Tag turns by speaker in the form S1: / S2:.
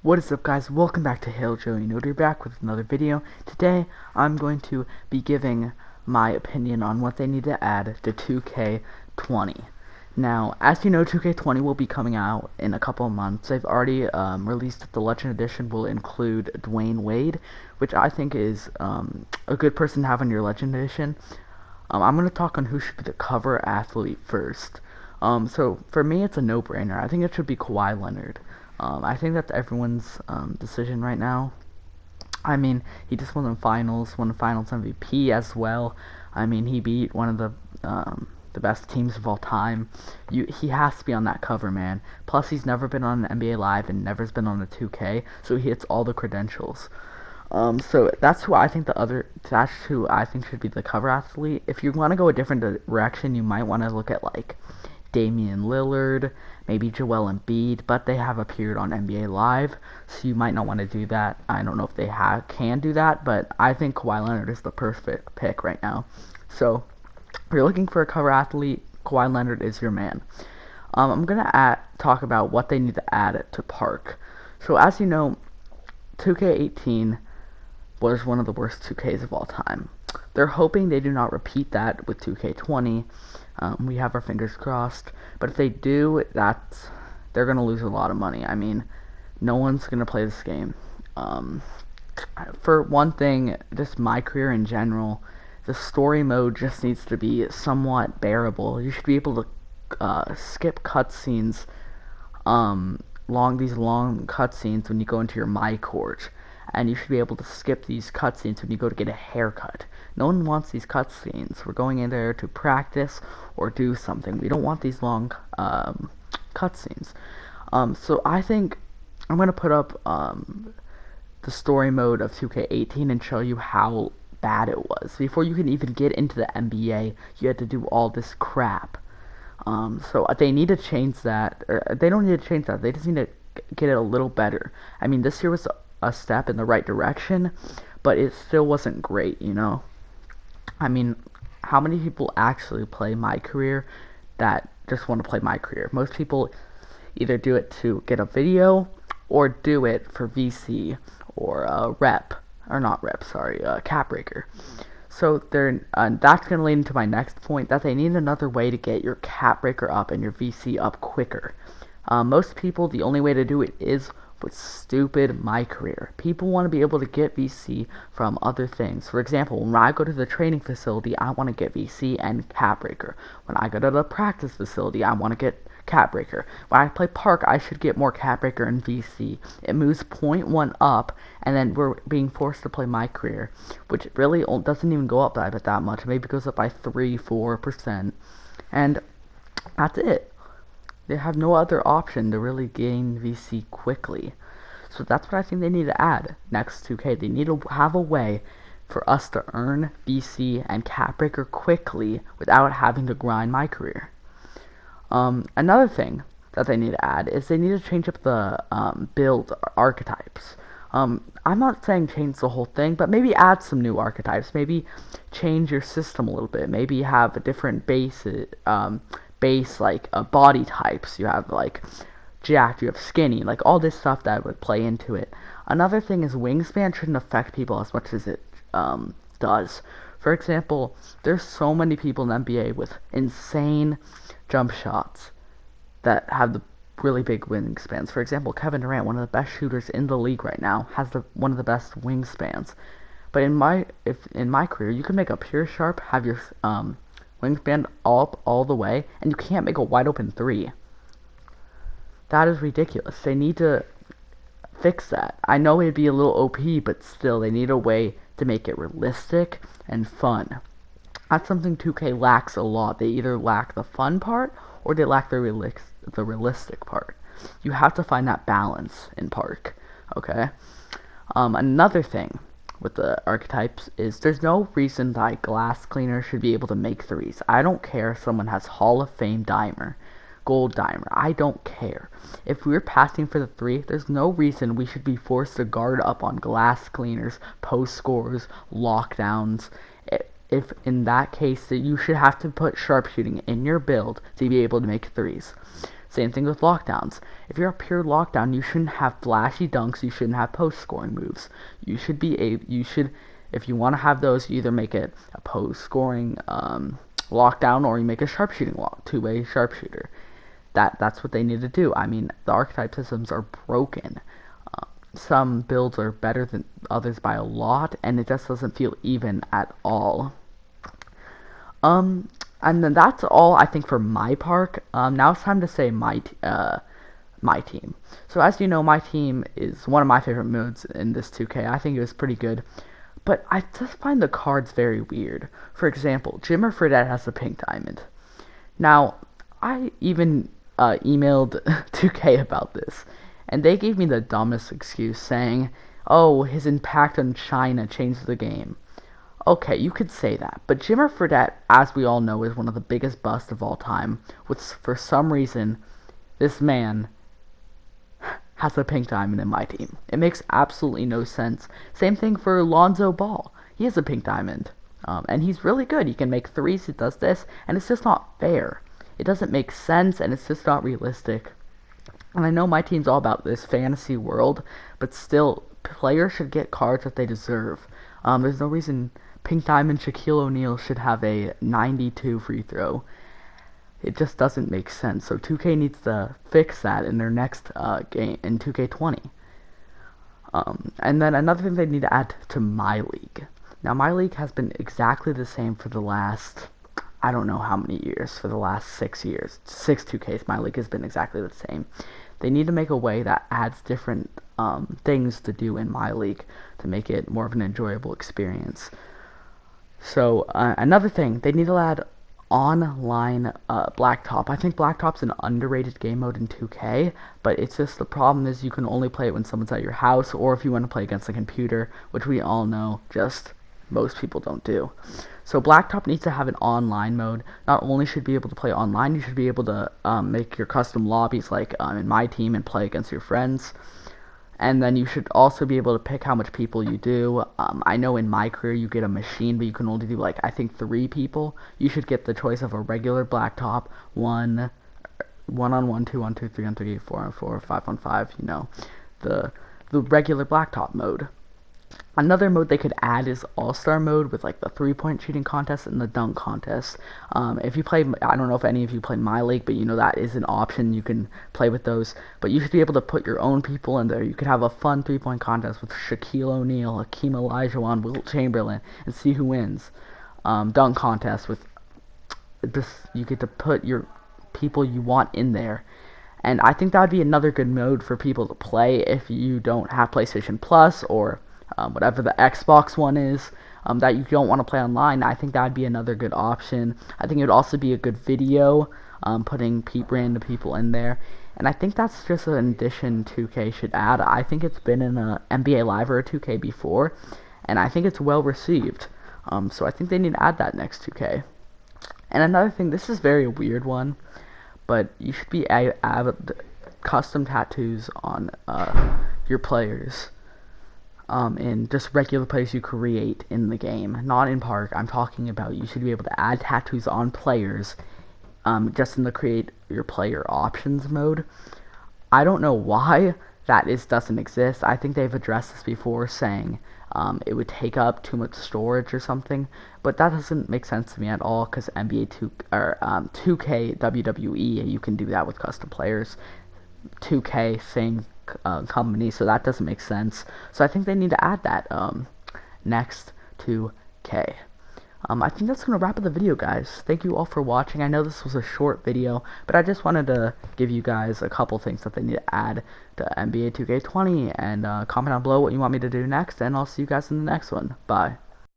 S1: What is up, guys? Welcome back to Hail Joey Noter, back with another video. Today I'm going to be giving my opinion on what they need to add to 2K20. Now, as you know, 2K20 will be coming out in a couple of months. They've already released that the Legend Edition will include Dwayne Wade, which I think is a good person to have on your Legend Edition. I'm going to talk on who should be the cover athlete first. So for me, it's a no-brainer. I think it should be Kawhi Leonard. I think that's everyone's decision right now. I mean, he just won the finals MVP as well. I mean, he beat one of the best teams of all time. He has to be on that cover, man. Plus, he's never been on an NBA Live and never's been on a 2K, so he hits all the credentials. So that's who I think should be the cover athlete. If you want to go a different direction, you might want to look at like Damian Lillard, maybe Joel Embiid, but they have appeared on NBA Live, so you might not want to do that. I don't know if they can do that, but I think Kawhi Leonard is the perfect pick right now. So, if you're looking for a cover athlete, Kawhi Leonard is your man. I'm going to talk about what they need to add to Park. So, as you know, 2K18 was one of the worst 2Ks of all time. They're hoping they do not repeat that with 2K20. We have our fingers crossed. But if they do, they're going to lose a lot of money. I mean, no one's going to play this game. For one thing, just my career in general, the story mode just needs to be somewhat bearable. You should be able to skip cutscenes, these long cutscenes when you go into your My Court. And you should be able to skip these cutscenes when you go to get a haircut. No one wants these cutscenes. We're going in there to practice or do something. We don't want these long cutscenes. So I think I'm going to put up the story mode of 2K18 and show you how bad it was. Before you can even get into the NBA, you had to do all this crap. So they need to change that. They don't need to change that. They just need to get it a little better. I mean, this year was a step in the right direction, but it still wasn't great, you know? I mean, how many people actually play My Career that just want to play My Career? Most people either do it to get a video or do it for VC or Cap Breaker. So that's going to lead into my next point, that they need another way to get your Cap Breaker up and your VC up quicker. Most people, the only way to do it is with stupid My Career. People want to be able to get VC from other things. For example, when I go to the training facility, I want to get VC and Cap Breaker. When I go to the practice facility, I want to get Cap Breaker. When I play Park, I should get more Cap Breaker and VC. It moves 0.1 up, and then we're being forced to play My Career, which really doesn't even go up by that much. Maybe it goes up by 3-4%. And that's it. They have no other option to really gain VC quickly. So that's what I think they need to add next 2K. They need to have a way for us to earn VC and Cap Breaker quickly without having to grind My Career. Another thing that they need to add is they need to change up the build archetypes. I'm not saying change the whole thing, but maybe add some new archetypes. Maybe change your system a little bit. Maybe have a different base like body types. You have like jacked, you have skinny, like all this stuff that would play into it. Another thing is wingspan shouldn't affect people as much as it does. For example, there's so many people in the NBA with insane jump shots that have the really big wingspans. For example, Kevin Durant, one of the best shooters in the league right now, has one of the best wingspans. But in my career, you can make a pure sharp, have your wingspan up all the way, and you can't make a wide open three. That is ridiculous. They need to fix that. I know it'd be a little OP, but still, they need a way to make it realistic and fun. That's something 2K lacks a lot. They either lack the fun part or they lack the realistic part. You have to find that balance in Park. Okay. Another thing with the archetypes is there's no reason that glass cleaner should be able to make threes. I don't care if someone has Hall of Fame dimer, gold dimer. I don't care. If we're passing for the three, there's no reason we should be forced to guard up on glass cleaners, post scores, lockdowns. If in that case, that you should have to put sharpshooting in your build to be able to make threes. Same thing with lockdowns. If you're a pure lockdown, you shouldn't have flashy dunks, you shouldn't have post scoring moves. If you want to have those, you either make it a post scoring lockdown, or you make a sharpshooting two-way sharpshooter. That's what they need to do. I mean, the archetype systems are broken. Some builds are better than others by a lot, and it just doesn't feel even at all. And then that's all I think for my part. Now it's time to say my team. So as you know, my team is one of my favorite modes in this 2K. I think it was pretty good, but I just find the cards very weird. For example, Jimmer Fredette has a pink diamond. Now, I even emailed 2K about this, and they gave me the dumbest excuse, saying, oh, his impact on China changed the game. Okay, you could say that, but Jimmer Fredette, as we all know, is one of the biggest busts of all time, which for some reason, this man has a pink diamond in my team. It makes absolutely no sense. Same thing for Lonzo Ball. He has a pink diamond, and he's really good. He can make threes, he does this, and it's just not fair. It doesn't make sense, and it's just not realistic. And I know my team's all about this fantasy world, but still, players should get cards that they deserve. There's no reason Pink Diamond Shaquille O'Neal should have a 92 free throw. It just doesn't make sense. So 2K needs to fix that in their next game, in 2K20. And then another thing they need to add to My League. Now, My League has been exactly the same for the last, I don't know how many years, for the last 6 years. 6 2Ks, My League has been exactly the same. They need to make a way that adds different things to do in My League to make it more of an enjoyable experience. So, another thing, they need to add online Blacktop. I think Blacktop's an underrated game mode in 2K, but it's just the problem is you can only play it when someone's at your house, or if you want to play against a computer, which we all know just most people don't do. So Blacktop needs to have an online mode. Not only should you be able to play online, you should be able to make your custom lobbies like in my team and play against your friends. And then you should also be able to pick how much people you do. I know in my career you get a machine, but you can only do like I think 3 people. You should get the choice of a regular Blacktop, 1-on-1, 2-on-2, 3-on-3, 4-on-4, 5-on-5. You know, the regular Blacktop mode. Another mode they could add is All-Star mode with like the 3-point shooting contest and the dunk contest. If you play, I don't know if any of you play My League, but you know that is an option. You can play with those, but you should be able to put your own people in there. You could have a fun 3-point contest with Shaquille O'Neal, Hakeem Olajuwon, Wilt Chamberlain, and see who wins. Dunk contest with this, you get to put your people you want in there. And I think that would be another good mode for people to play if you don't have PlayStation Plus or whatever the Xbox One is, that you don't want to play online. I think that would be another good option. I think it would also be a good video, putting random people in there. And I think that's just an addition 2K should add. I think it's been in a NBA Live or a 2K before, and I think it's well received. So I think they need to add that next 2K. And another thing, this is a very weird one, but you should be add custom tattoos on your players. In just regular players you create in the game, not in Park. I'm talking about you should be able to add tattoos on players, just in the create your player options mode. I don't know why that doesn't exist. I think they've addressed this before, saying it would take up too much storage or something, but that doesn't make sense to me at all, because NBA 2K WWE, you can do that with custom players. 2K, same company, so that doesn't make sense. So I think they need to add that next to K. I think that's going to wrap up the video, guys. Thank you all for watching. I know this was a short video, but I just wanted to give you guys a couple things that they need to add to NBA 2K20, and comment down below what you want me to do next, and I'll see you guys in the next one. Bye.